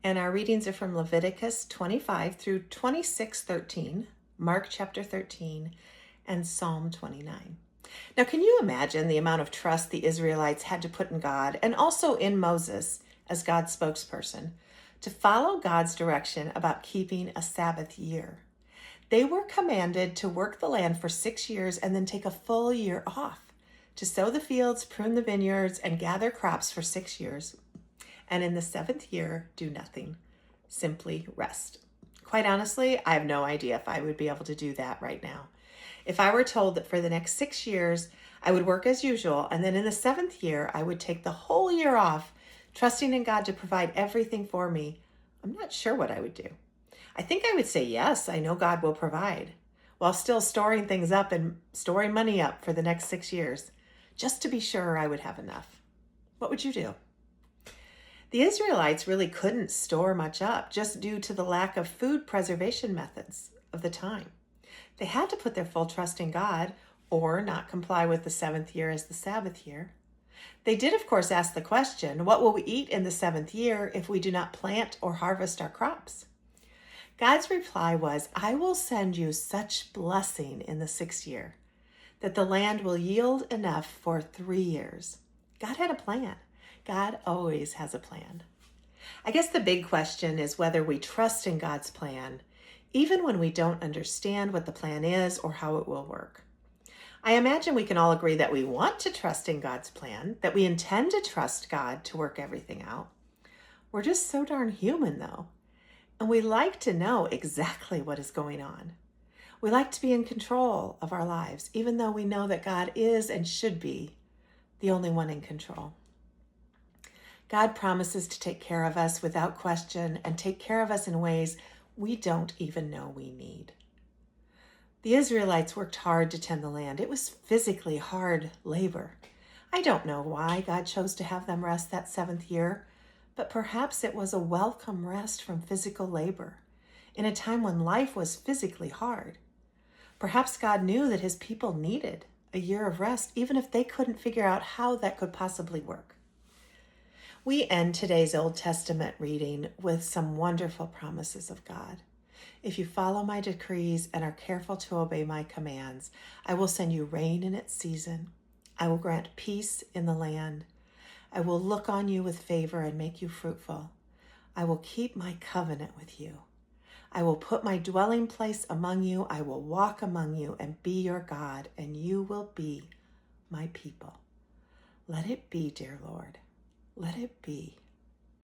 And our readings are from Leviticus 25 through 26:13, Mark chapter 13, and Psalm 29. Now, can you imagine the amount of trust the Israelites had to put in God and also in Moses as God's spokesperson to follow God's direction about keeping a Sabbath year? They were commanded to work the land for 6 years and then take a full year off to sow the fields, prune the vineyards, and gather crops for 6 years. And in the seventh year, do nothing, simply rest. Quite honestly, I have no idea if I would be able to do that right now. If I were told that for the next 6 years, I would work as usual, and then in the seventh year, I would take the whole year off, trusting in God to provide everything for me, I'm not sure what I would do. I think I would say, yes, I know God will provide, while still storing things up and storing money up for the next 6 years, just to be sure I would have enough. What would you do? The Israelites really couldn't store much up just due to the lack of food preservation methods of the time. They had to put their full trust in God or not comply with the seventh year as the Sabbath year. They did, of course, ask the question, what will we eat in the seventh year if we do not plant or harvest our crops? God's reply was, I will send you such blessing in the sixth year that the land will yield enough for 3 years. God had a plan. God always has a plan. I guess the big question is whether we trust in God's plan, even when we don't understand what the plan is or how it will work. I imagine we can all agree that we want to trust in God's plan, that we intend to trust God to work everything out. We're just so darn human, though, and we like to know exactly what is going on. We like to be in control of our lives, even though we know that God is and should be the only one in control. God promises to take care of us without question and take care of us in ways we don't even know we need. The Israelites worked hard to tend the land. It was physically hard labor. I don't know why God chose to have them rest that seventh year, but perhaps it was a welcome rest from physical labor in a time when life was physically hard. Perhaps God knew that his people needed a year of rest, even if they couldn't figure out how that could possibly work. We end today's Old Testament reading with some wonderful promises of God. If you follow my decrees and are careful to obey my commands, I will send you rain in its season. I will grant peace in the land. I will look on you with favor and make you fruitful. I will keep my covenant with you. I will put my dwelling place among you. I will walk among you and be your God, and you will be my people. Let it be, dear Lord. Let it be.